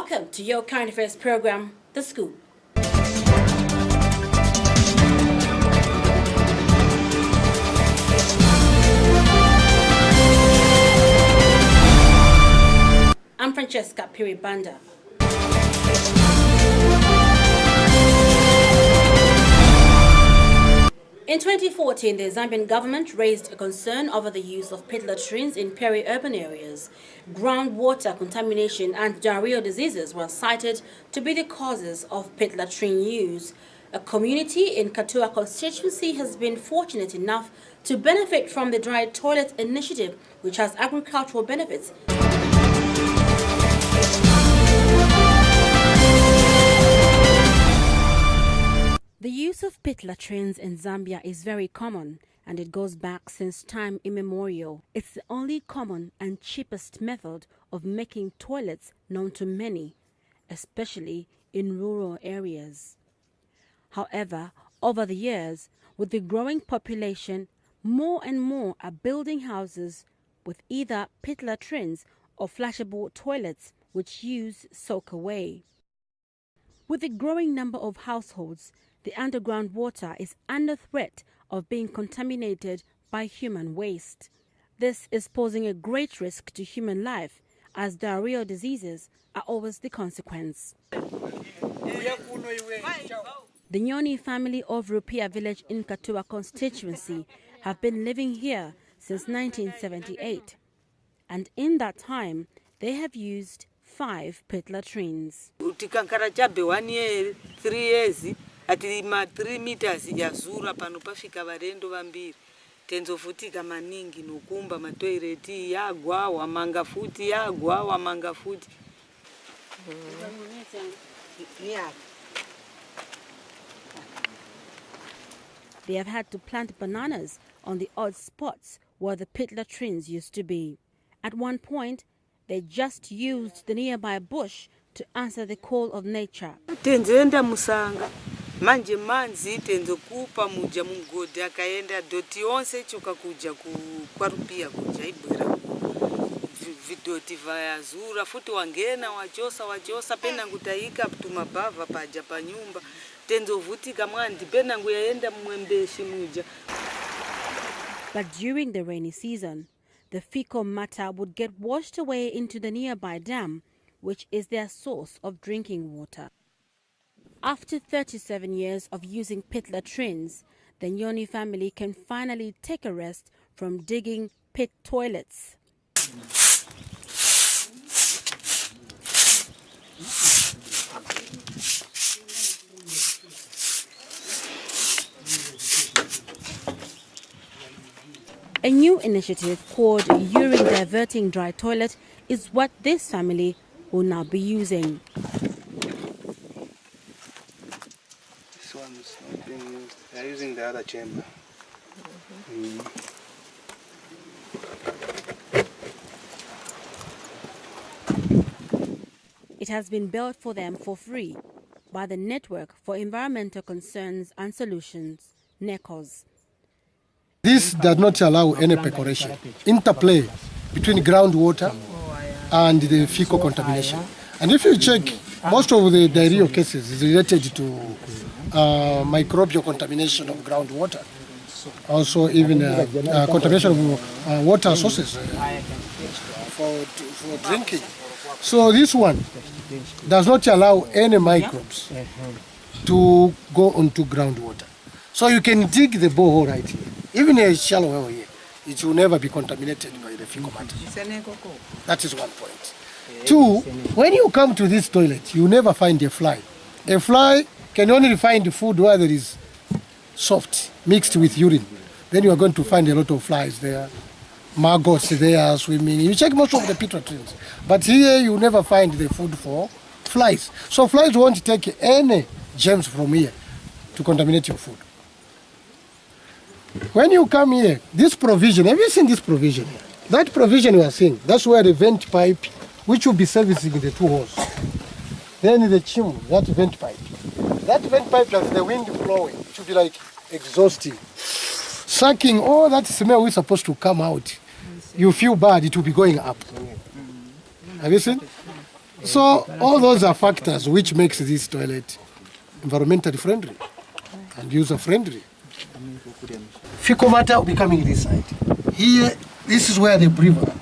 Welcome to your current affairs program, The Scoop. I'm Francesca Phiri. In 2014, the Zambian government raised a concern over the use of pit latrines in peri-urban areas. Groundwater contamination and diarrheal diseases were cited to be the causes of pit latrine use. A community in Katua constituency has been fortunate enough to benefit from the Dry Toilet initiative, which has agricultural benefits. The use of pit latrines in Zambia is very common, and it goes back since time immemorial. It's the only common and cheapest method of making toilets known to many, especially in rural areas. However, over the years, with the growing population, more and more are building houses with either pit latrines or flashable toilets which use soak away. With the growing number of households, the underground water is under threat of being contaminated by human waste. This is posing a great risk to human life, as diarrheal diseases are always the consequence. The Nyoni family of Rupiah Village in Katua constituency have been living here since 1978, and in that time they have used 5 pit latrines. 3 years. Ati ma 3 meters yazura pano pafika varendo vambiri tenzofutika maningi nokumba matoireti yagwa wamanga futi yagwa wamanga futi. They have had to plant bananas on the odd spots where the pit latrines used to be. At one point, they just used the nearby bush to answer the call of nature. Tenzenda musanga. Manje manzi tenzokupa muja mugodi akaenda doti onse choka kuja kwa Rupiah kuja ibwera vidoti vayazura futi wangena wachosa pena ngutaika tumabava paja pa nyumba tenzovutika mwandi pena nguyaenda mwembeshi muja. But during the rainy season, the fecal matter would get washed away into the nearby dam, which is their source of drinking water. After 37 years of using pit latrines, the Nyoni family can finally take a rest from digging pit toilets. A new initiative called Urine Diverting Dry Toilet is what this family will now be using. This one's not being used. They're using the other chamber. It has been built for them for free by the Network for Environmental Concerns and Solutions, NECOS. This does not allow any percolation, interplay between groundwater and the fecal contamination. And if you check, most of the diarrheal cases is related to microbial contamination of groundwater. Also even contamination of water sources for drinking. So this one does not allow any microbes to go onto groundwater. So you can dig the borehole right here. Even a shallow well here, it will never be contaminated by the fecal matter. That is one point. 2, when you come to this toilet, you never find a fly. A fly can only find food where there is soft, mixed with urine. Then you are going to find a lot of flies there, maggots there swimming. You check most of the pit latrines. But here you never find the food for flies. So flies won't take any germs from here to contaminate your food. When you come here, this provision, have you seen this provision here? That provision you are seeing, that's where the vent pipe, which will be servicing the 2 holes. Then the chimney, that vent pipe. That vent pipe has the wind blowing. It should be like exhausting. Sucking all that smell is supposed to come out. You feel bad, it will be going up. Have you seen? So all those are factors which makes this toilet environmentally friendly and user friendly. Fecal matter will be coming this side. Here, this is where the breather,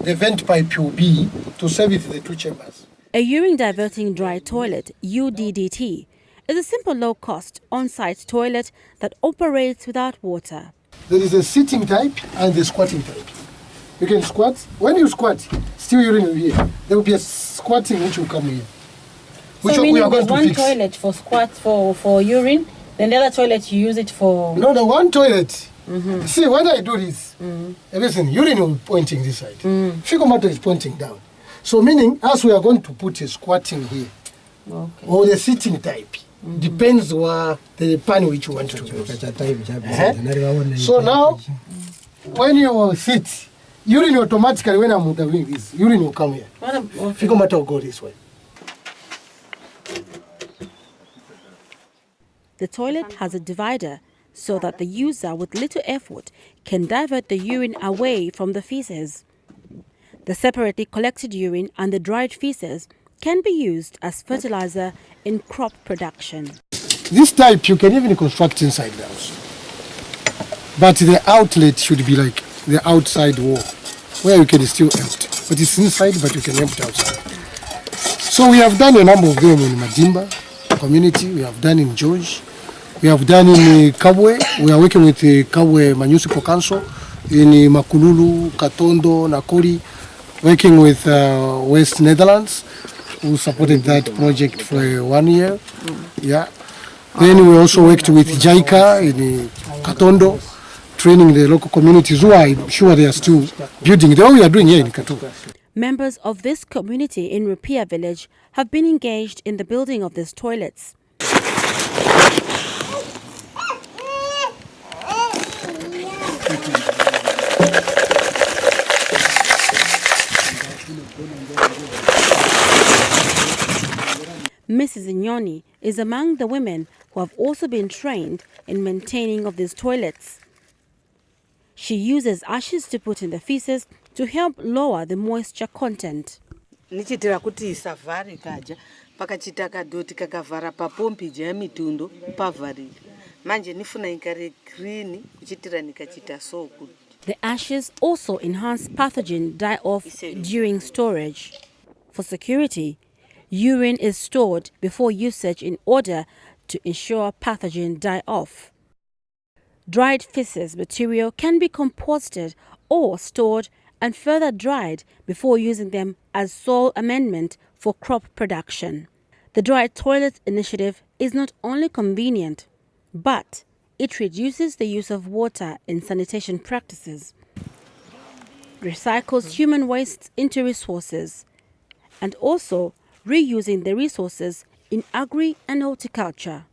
the vent pipe will be to service the two chambers. A urine diverting dry toilet, UDDT, is a simple low-cost on-site toilet that operates without water. There is a sitting type and the squatting type. You can squat. When you squat, still urine will be here. There will be a squatting which will come here. Which So we meaning are going there's to one fix. toilet for squat for urine, then the other toilet you use it for... No, the one toilet. See, when I do this, listen, urine will be pointing this side. Fecal matter is pointing down. So meaning, as we are going to put a squatting here, Okay. or the sitting type, depends where the pan which you want to use. So now, when you sit, urine automatically, when I'm doing this, urine will come here. Fecal matter will go this way. The toilet has a divider so that the user with little effort can divert the urine away from the feces. The separately collected urine and the dried feces can be used as fertilizer in crop production. This type you can even construct inside the house. But the outlet should be like the outside wall, where you can still empty. But it's inside, but you can empty outside. So we have done a number of them in Madimba community, we have done in George, we have done in Kabwe, we are working with the Kabwe Municipal Council, in Makululu, Katondo, Nakori, working with West Netherlands, who supported that project for 1 year. Yeah. Then we also worked with JICA in Katondo, training the local communities who I'm sure they are still building. The way we are doing here in Katondo. Members of this community in Rupiah Village have been engaged in the building of these toilets. Mrs. Inyoni is among the women who have also been trained in maintaining of these toilets. She uses ashes to put in the feces to help lower the moisture content. Nichitira kuti isavhari kaja pakachita kadoti kakavhara papombi ja mitundo pavharika. Manje nifuna ikare clean kuchitira nikachita so kuti. The ashes also enhance pathogen die-off during storage. For security, urine is stored before usage in order to ensure pathogen die-off. Dried feces material can be composted or stored and further dried before using them as soil amendment for crop production. The Dry Toilet Initiative is not only convenient, but it reduces the use of water in sanitation practices, recycles human waste into resources, and also reusing the resources in agri and horticulture.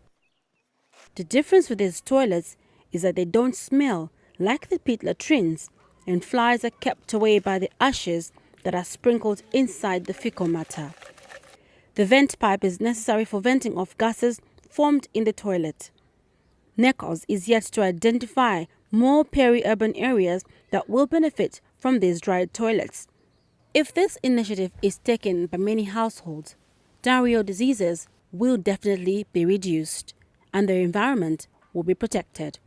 The difference with these toilets is that they don't smell like the pit latrines, and flies are kept away by the ashes that are sprinkled inside the fecal matter. The vent pipe is necessary for venting of gases formed in the toilet. NECOS is yet to identify more peri-urban areas that will benefit from these dried toilets. If this initiative is taken by many households, diarrheal diseases will definitely be reduced and the environment will be protected.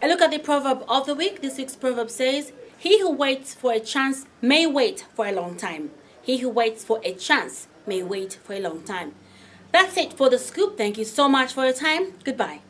A look at the proverb of the week. This week's proverb says, "He who waits for a chance may wait for a long time. He who waits for a chance may wait for a long time." That's it for The Scoop. Thank you so much for your time. Goodbye.